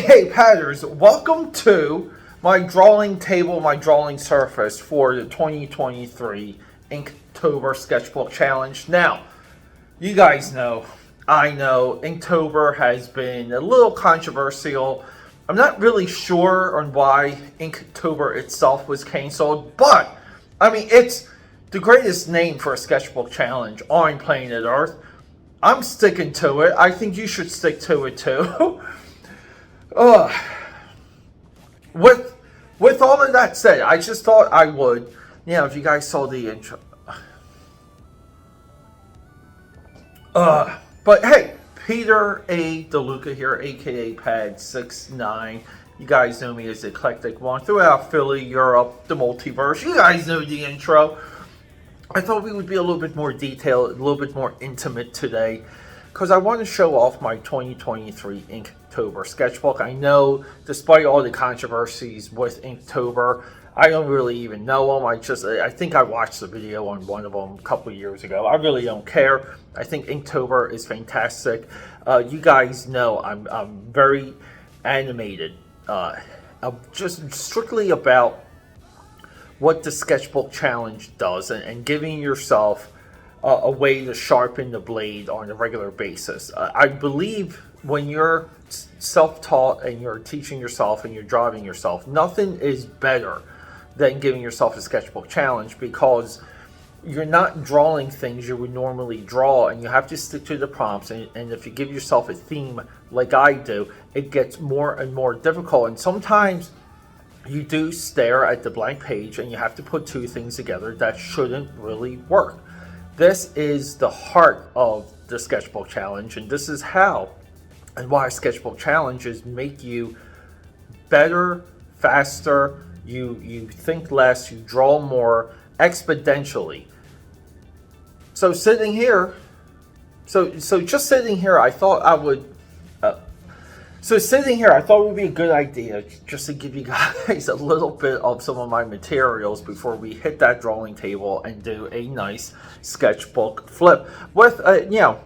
Hey Padders, welcome to my drawing table, my drawing surface for the 2023 Inktober Sketchbook Challenge. Now, you guys know, I know, Inktober has been a little controversial. I'm not really sure on why Inktober itself was canceled, but, I mean, it's the greatest name for a sketchbook challenge on planet Earth. I'm sticking to it. I think you should stick to it too. With all of that said, I just thought I would, if you guys saw the intro. But hey, Peter A. DeLuca here, aka Pad69. You guys know me as the Eclectic One throughout Philly, Europe, the multiverse. You guys know the intro. I thought we would be a little bit more detailed, a little bit more intimate today, because I want to show off my 2023 Inktober sketchbook. I know, despite all the controversies with Inktober, I don't really even know them. I think I watched the video on one of them a couple of years ago. I really don't care. I think Inktober is fantastic. You guys know I'm very animated, just strictly about what the sketchbook challenge does and giving yourself a way to sharpen the blade on a regular basis. I believe when you're self-taught and you're teaching yourself and you're driving yourself, nothing is better than giving yourself a sketchbook challenge, because you're not drawing things you would normally draw, and you have to stick to the prompts. And if you give yourself a theme like I do, it gets more and more difficult. And sometimes you do stare at the blank page and you have to put two things together that shouldn't really work. This is the heart of the sketchbook challenge, and this is how and why sketchbook challenges make you better, faster, you think less, you draw more exponentially. So just sitting here, I thought I would it would be a good idea just to give you guys a little bit of some of my materials before we hit that drawing table and do a nice sketchbook flip. With,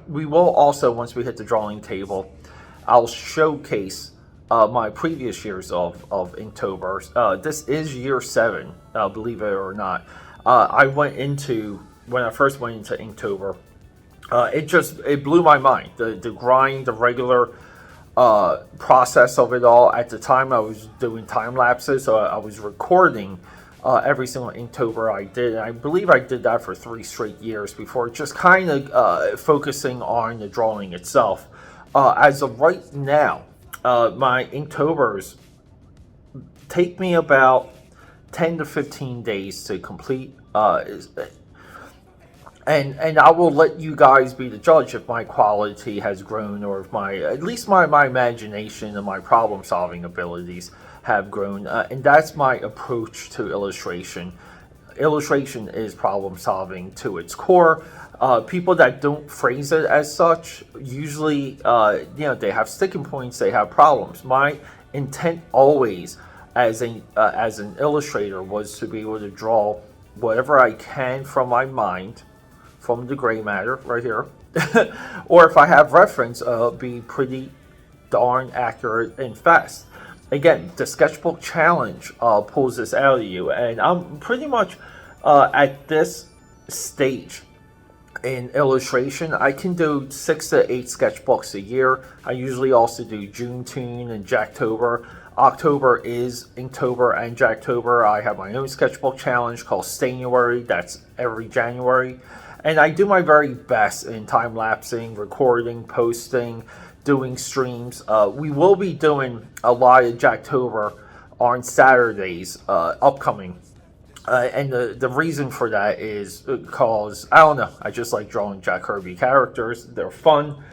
we will also, once we hit the drawing table, I'll showcase my previous years of Inktober. This is year 7, believe it or not. When I first went into Inktober, it blew my mind. The grind, the regular process of it all. At the time, I was doing time lapses, so I was recording every single Inktober I did, and I believe I did that for 3 straight years before just kind of focusing on the drawing itself. As of right now, my Inktober's take me about 10 to 15 days to complete, and I will let you guys be the judge if my quality has grown, or if at least my imagination and my problem solving abilities have grown. And that's my approach to illustration. Illustration is problem solving to its core. People that don't phrase it as such, usually, they have sticking points, they have problems. My intent always as an illustrator was to be able to draw whatever I can from my mind, from the gray matter right here, or if I have reference, be pretty darn accurate and fast. Again, the sketchbook challenge pulls this out of you, and I'm pretty much at this stage in illustration. I can do 6 to 8 sketchbooks a year. I usually also do Junetune and Jacktober. October is Inktober and Jacktober. I have my own sketchbook challenge called Stanuary. That's every January. And I do my very best in time-lapsing, recording, posting, doing streams. We will be doing a lot of Jacktober on Saturdays upcoming. And the reason for that is because, I don't know, I just like drawing Jack Kirby characters. They're fun.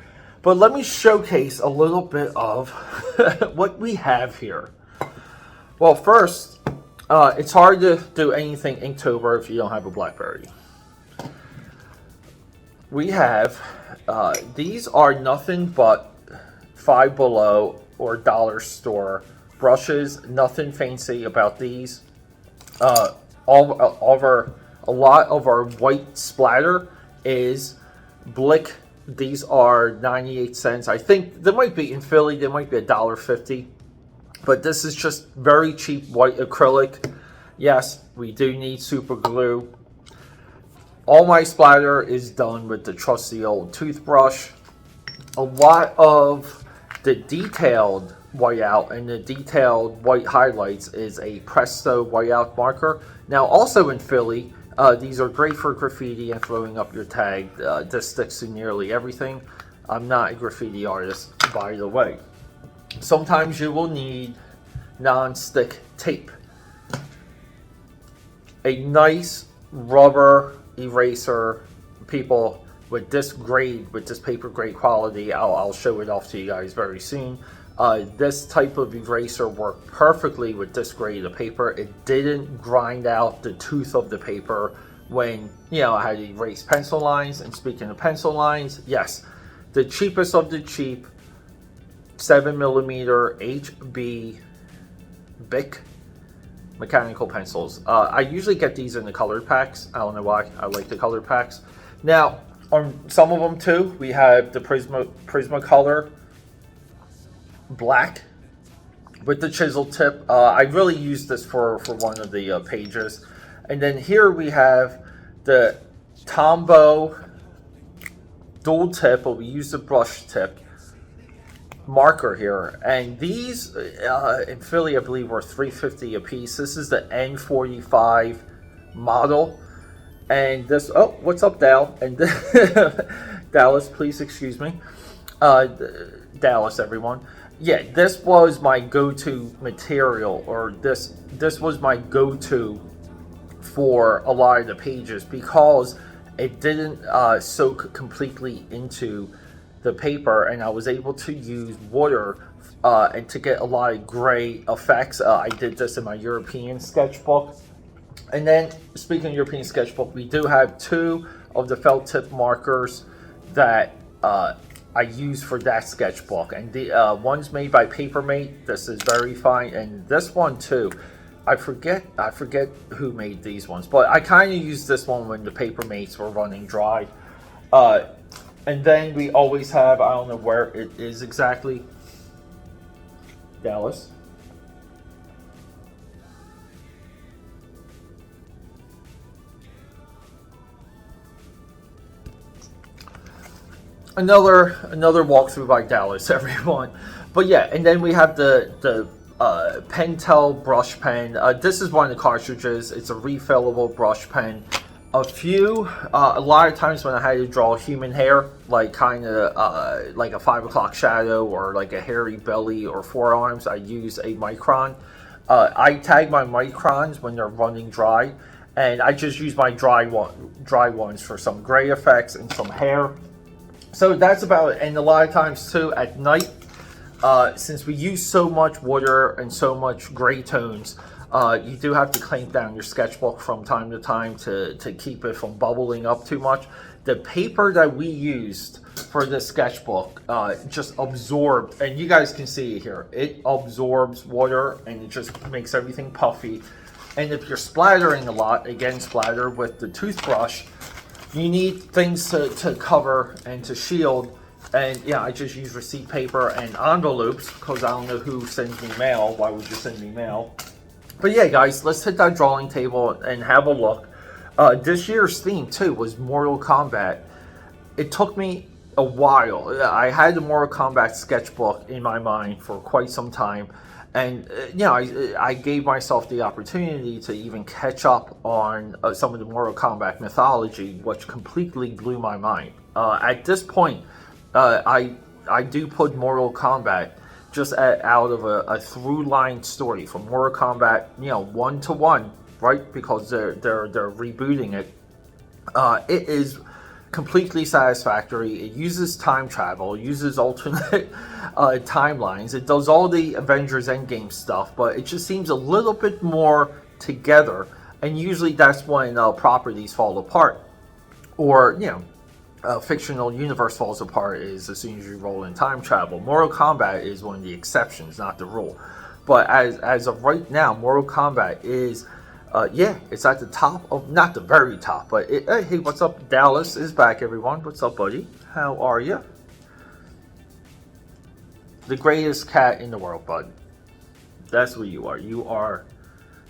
But let me showcase a little bit of what we have here. Well, first, it's hard to do anything Inktober if you don't have a BlackBerry. We have, these are nothing but Five Below or dollar store brushes. Nothing fancy about these. A lot of our white splatter is Blick. These are 98 cents. I think they might be in Philly, they might be $1.50. But this is just very cheap white acrylic. Yes, we do need super glue. All my splatter is done with the trusty old toothbrush. A lot of the detailed whiteout and the detailed white highlights is a Presto whiteout marker. Now, also in Philly, these are great for graffiti and throwing up your tag. This sticks to nearly everything. I'm not a graffiti artist, by the way. Sometimes you will need non-stick tape. A nice rubber eraser, people, with this grade, with this paper grade quality. I'll show it off to you guys very soon. This type of eraser worked perfectly with this grade of paper. It didn't grind out the tooth of the paper when, you know, I had to erase pencil lines. And speaking of pencil lines, yes, the cheapest of the cheap 7mm HB Bic mechanical pencils. I usually get these in the colored packs. I don't know why. I like the colored packs. Now, on some of them too, we have the Prismacolor black with the chisel tip. I really use this for one of the pages. And then here we have the Tombow dual tip, but we use the brush tip marker here, and these in Philly I believe were $3.50 a piece. This is the N45 model, and this, oh, what's up, Dal? And Dallas, please excuse me, Dallas, everyone. Yeah, this was my go-to material, or this was my go-to for a lot of the pages, because it didn't soak completely into the paper, and I was able to use water and to get a lot of gray effects. I did this in my European sketchbook. And then, speaking of European sketchbook, we do have two of the felt tip markers that I use for that sketchbook, and the one's made by Papermate. This is very fine, and this one too. I forget who made these ones, but I kind of used this one when the Papermates were running dry. And then we always have, I don't know where it is exactly, Dallas. Another walkthrough by Dallas, everyone. But yeah, and then we have the Pentel brush pen. This is one of the cartridges. It's a refillable brush pen. A lot of times when I had to draw human hair, like kind of like a 5 o'clock shadow, or like a hairy belly or forearms, I use a micron. I tag my microns when they're running dry, and I just use my dry ones for some gray effects and some hair. So that's about it. And a lot of times too at night, since we use so much water and so much gray tones, you do have to clamp down your sketchbook from time to time to keep it from bubbling up too much. The paper that we used for this sketchbook just absorbed, and you guys can see it here, it absorbs water and it just makes everything puffy. And if you're splattering a lot, again, splatter with the toothbrush, you need things to cover and to shield. And yeah, I just use receipt paper and envelopes, because I don't know who sends me mail. Why would you send me mail? But yeah, guys, let's hit that drawing table and have a look. This year's theme too was Mortal Kombat. It took me a while. I had the Mortal Kombat sketchbook in my mind for quite some time, and you know, I gave myself the opportunity to even catch up on some of the Mortal Kombat mythology, which completely blew my mind. At this point, I do put Mortal Kombat just out of a through line story from Mortal Kombat, you know, 1 to 1, right? Because they're rebooting it. It is completely satisfactory. It uses time travel, it uses alternate timelines. It does all the Avengers Endgame stuff, but it just seems a little bit more together. And usually that's when properties fall apart, or you know, a fictional universe falls apart is as soon as you roll in time travel. Mortal Kombat is one of the exceptions, not the rule. But as of right now, Mortal Kombat is, yeah, it's at the top of, not the very top, but hey, what's up? Dallas is back, everyone. What's up, buddy? How are you? The greatest cat in the world, bud. That's what you are. You are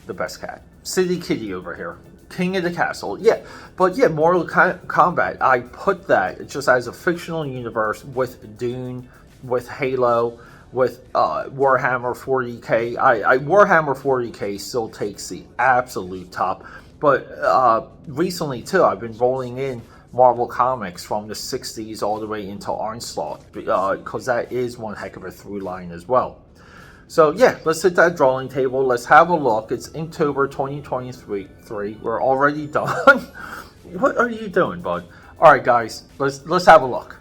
the best cat. City Kitty over here. King of the castle. Yeah, but yeah, Mortal Kombat. I put that just as a fictional universe with Dune, with Halo, with Warhammer 40k. Warhammer 40k still takes the absolute top. But recently too, I've been rolling in Marvel Comics from the 60s all the way into Onslaught, because that is one heck of a through line as well. So yeah, let's hit that drawing table. Let's have a look. It's Inktober 2023. We're already done. What are you doing, bud? All right, guys, let's have a look.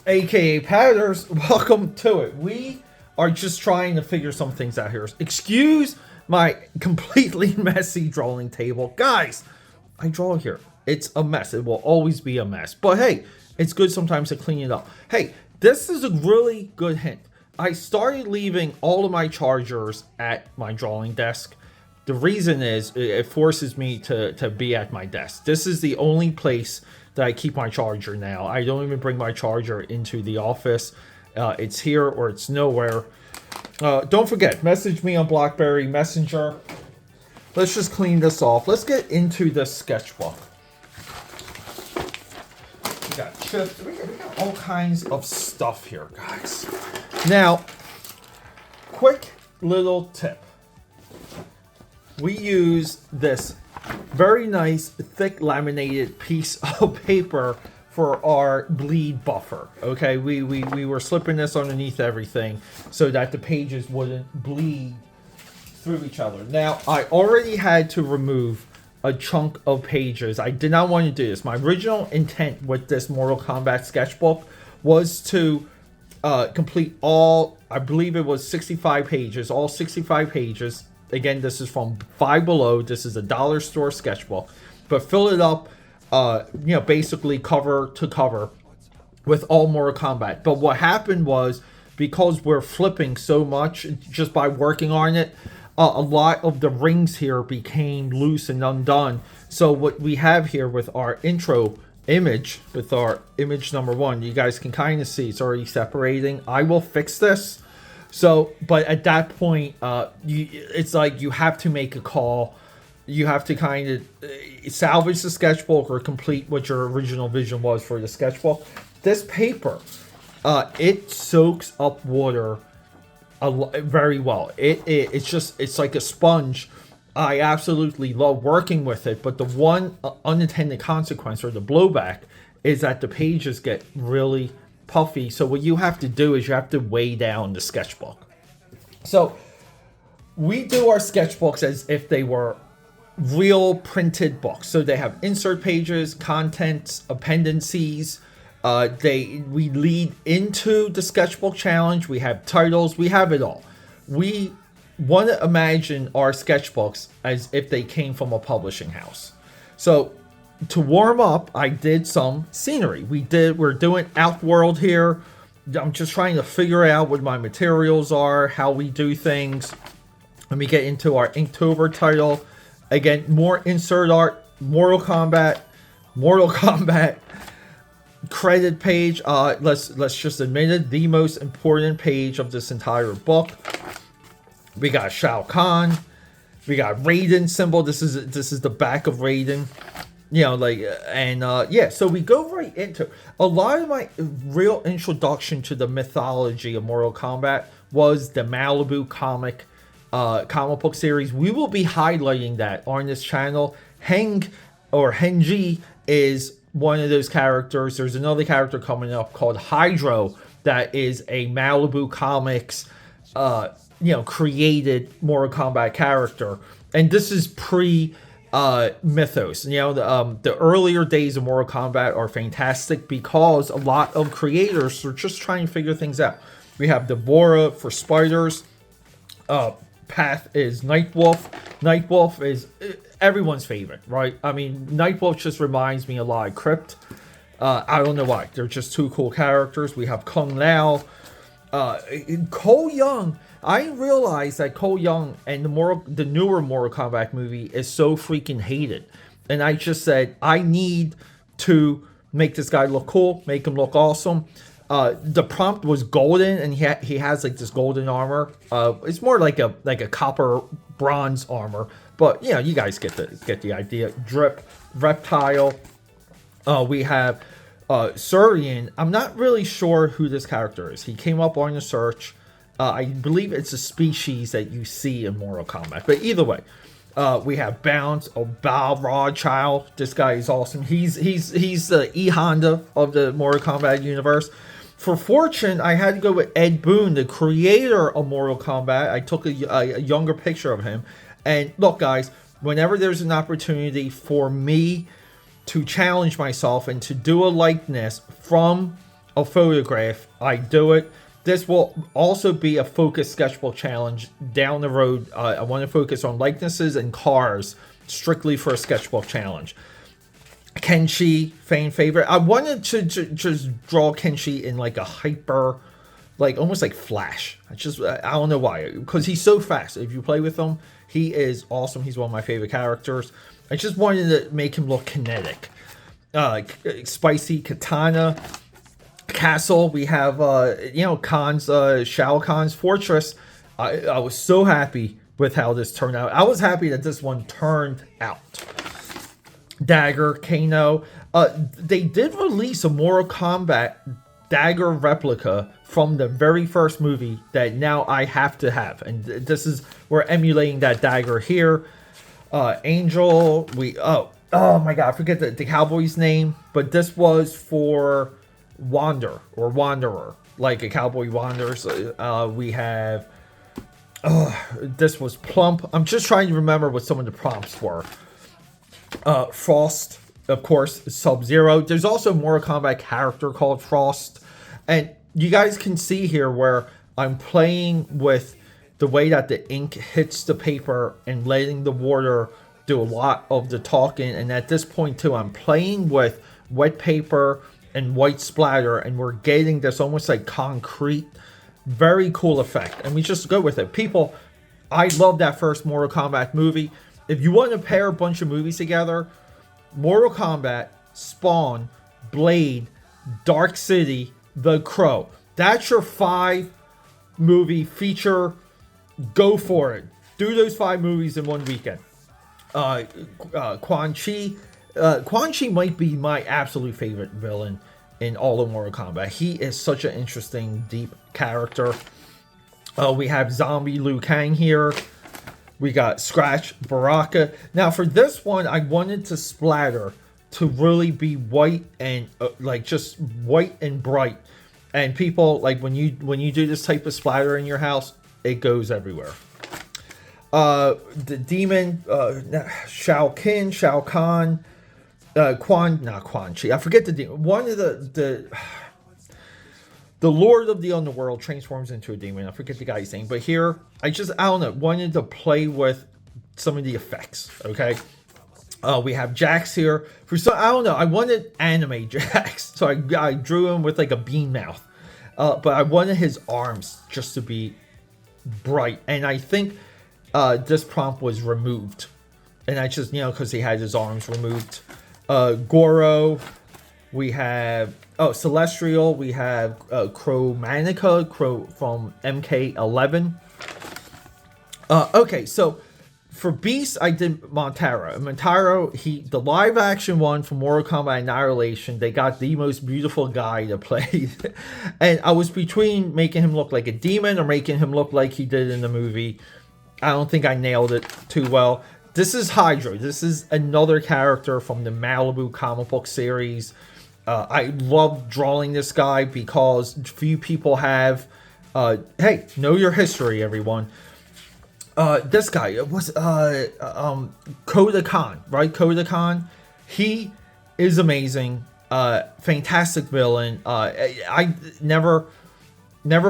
AKA Padders, welcome to it. We are just trying to figure some things out here. Excuse my completely messy drawing table. Guys, I draw here. It's a mess. It will always be a mess. But hey, it's good sometimes to clean it up. Hey, this is a really good hint. I started leaving all of my chargers at my drawing desk. The reason is it forces me to be at my desk. This is the only place that I keep my charger now. I don't even bring my charger into the office. It's here or it's nowhere. Don't forget, message me on BlackBerry Messenger. Let's just clean this off. Let's get into the sketchbook. We got chips. We got all kinds of stuff here, guys. Now, quick little tip. We use this very nice, thick laminated piece of paper for our bleed buffer. Okay, we were slipping this underneath everything so that the pages wouldn't bleed through each other. Now, I already had to remove a chunk of pages. I did not want to do this. My original intent with this Mortal Kombat sketchbook was to complete all, I believe it was 65 pages, all 65 pages. Again, this is from Five Below. This is a dollar store sketchbook, but fill it up, basically cover to cover with all Mortal Kombat. But what happened was, because we're flipping so much just by working on it, a lot of the rings here became loose and undone. So what we have here with our intro image, with our image number 1, you guys can kind of see it's already separating. I will fix this. So, but at that point, it's like you have to make a call. You have to kind of salvage the sketchbook or complete what your original vision was for the sketchbook. This paper, it soaks up water very well. It's like a sponge. I absolutely love working with it, but the one unintended consequence or the blowback is that the pages get really puffy. So what you have to do is you have to weigh down the sketchbook. So we do our sketchbooks as if they were real printed books. So they have insert pages, contents, appendices. We lead into the sketchbook challenge. We have titles. We have it all. We want to imagine our sketchbooks as if they came from a publishing house. So to warm up, I did some scenery. We're doing Outworld here. I'm just trying to figure out what my materials are, how we do things. Let me get into our Inktober title. Again, more insert art, Mortal Kombat, credit page. Let's just admit it, the most important page of this entire book. We got Shao Kahn. We got Raiden symbol. This is the back of Raiden. So we go right into a lot of my real introduction to the mythology of Mortal Kombat was the Malibu comic book series. We will be highlighting that on this channel. Henji is one of those characters. There's another character coming up called Hydro that is a Malibu Comics created Mortal Kombat character, and this is pre mythos. The earlier days of Mortal Kombat are fantastic because a lot of creators are just trying to figure things out. We have Deborah for spiders. Path is Nightwolf. Nightwolf is everyone's favorite, right? I mean, Nightwolf just reminds me a lot of Crypt. I don't know why. They're just two cool characters. We have Kung Lao. Cole Young. I realized that Cole Young and the newer Mortal Kombat movie is so freaking hated. And I just said, I need to make this guy look cool, make him look awesome. The prompt was golden, and he has like this golden armor. It's more like a copper bronze armor, but you know, you guys get the idea. Drip, reptile. We have Surian. I'm not really sure who this character is. He came up on the search. I believe it's a species that you see in Mortal Kombat. But either way, we have Bounce, Balrog. This guy is awesome. He's the E Honda of the Mortal Kombat universe. For Fortune, I had to go with Ed Boon, the creator of Mortal Kombat. I took a younger picture of him. And look, guys, whenever there's an opportunity for me to challenge myself and to do a likeness from a photograph, I do it. This will also be a focused sketchbook challenge down the road. I want to focus on likenesses and cars strictly for a sketchbook challenge. Kenshi, fan favorite. I wanted to just draw Kenshi in like a hyper, like almost like Flash. I don't know why, because he's so fast. If you play with him, he is awesome. He's one of my favorite characters. I just wanted to make him look kinetic. Spicy Katana. Castle, we have Shao Kahn's fortress. I was so happy with how this turned out. I was happy that this one turned out. Dagger, Kano. They did release a Mortal Kombat Dagger replica from the very first movie that now I have to have, and we're emulating that dagger here. Angel, oh my god, I forget the cowboy's name, but this was for Wanderer, like a cowboy wanders. We have this was Plump. I'm just trying to remember what some of the prompts were. Frost, of course, Sub-Zero. There's also a Mortal Kombat character called Frost, and you guys can see here where I'm playing with the way that the ink hits the paper and letting the water do a lot of the talking. And at this point too, I'm playing with wet paper and white splatter, and we're getting this almost like concrete, very cool effect, and we just go with it. People, I love that first Mortal Kombat movie. If you want to pair a bunch of movies together, Mortal Kombat, Spawn, Blade, Dark City, The Crow, that's your 5-movie feature. Go for it. Do those 5 movies in one weekend. Quan Chi. Quan Chi might be my absolute favorite villain in all of Mortal Kombat. He is such an interesting, deep character. We have Zombie Liu Kang here. We got Scratch Baraka. Now for this one, I wanted to splatter to really be white and just white and bright. And people, like when you do this type of splatter in your house, it goes everywhere. The demon, Shao Kahn, not Quan Chi. I forget the demon. One of the Lord of the Underworld transforms into a demon. I forget the guy's name, but here I don't know. Wanted to play with some of the effects. Okay, we have Jax here. I don't know. I wanted anime Jax, so I drew him with like a bean mouth. But I wanted his arms just to be bright, and I think this prompt was removed, and I just because he had his arms removed. Goro, we have Celestial, we have Crow from MK11. Okay, so for Beast, I did Montaro. The live action one from Mortal Kombat Annihilation, they got the most beautiful guy to play. And I was between making him look like a demon or making him look like he did in the movie. I don't think I nailed it too well. This is Hydra. This is another character from the Malibu comic book series. I love drawing this guy because few people have. Hey, know your history, everyone. This guy was Koda Khan, right? Koda Khan. He is amazing. Fantastic villain. I never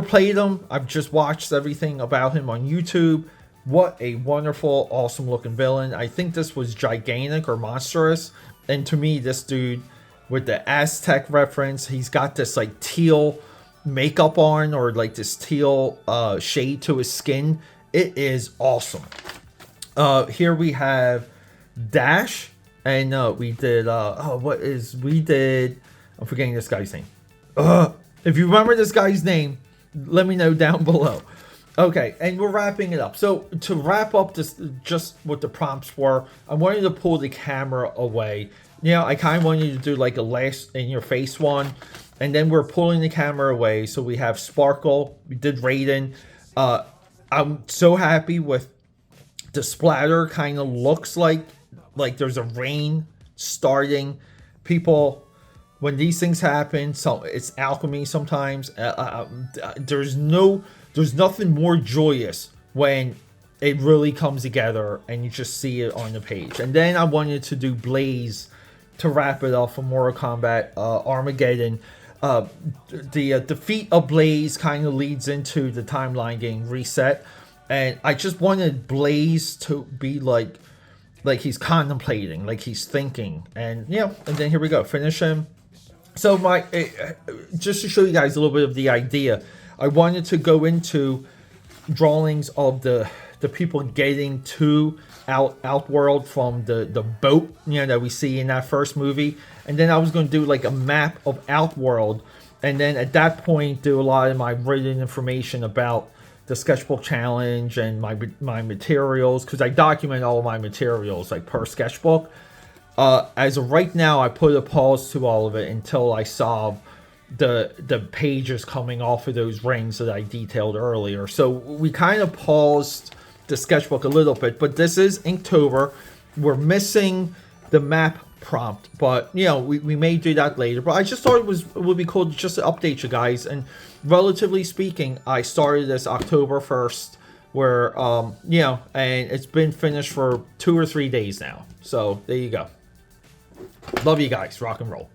played him. I've just watched everything about him on YouTube. What a wonderful, awesome looking villain. I think this was gigantic or monstrous. And to me, this dude with the Aztec reference, he's got this like teal makeup on, or like this teal shade to his skin. It is awesome. Here we have Dash, and we did I'm forgetting this guy's name. If you remember this guy's name, let me know down below. Okay, and we're wrapping it up. So to wrap up this, just what the prompts were, I wanted to pull the camera away. You know, I kind of wanted to do like a last in your face one, and then we're pulling the camera away. So we have Sparkle, we did Raiden. I'm so happy with the splatter. Kind of looks like there's a rain starting. People, when these things happen, so it's alchemy sometimes. There's nothing more joyous when it really comes together and you just see it on the page. And then I wanted to do Blaze to wrap it up for Mortal Kombat Armageddon. The defeat of Blaze kind of leads into the timeline getting reset. And I just wanted Blaze to be like he's contemplating, like he's thinking. And yeah, and then here we go, finish him. So just to show you guys a little bit of the idea, I wanted to go into drawings of the people getting to Outworld from the boat, you know, that we see in that first movie. And then I was going to do like a map of Outworld, and then at that point do a lot of my written information about the sketchbook challenge and my materials, because I document all of my materials like per sketchbook. As of right now, I put a pause to all of it until I saw the pages coming off of those rings that I detailed earlier. So we kind of paused the sketchbook a little bit, but this is Inktober. We're missing the map prompt, but you know, we may do that later. But I just thought it would be cool just to update you guys. And relatively speaking, I started this October 1st, where you know, and it's been finished for 2 or 3 days now. So there you go. Love you guys. Rock and roll.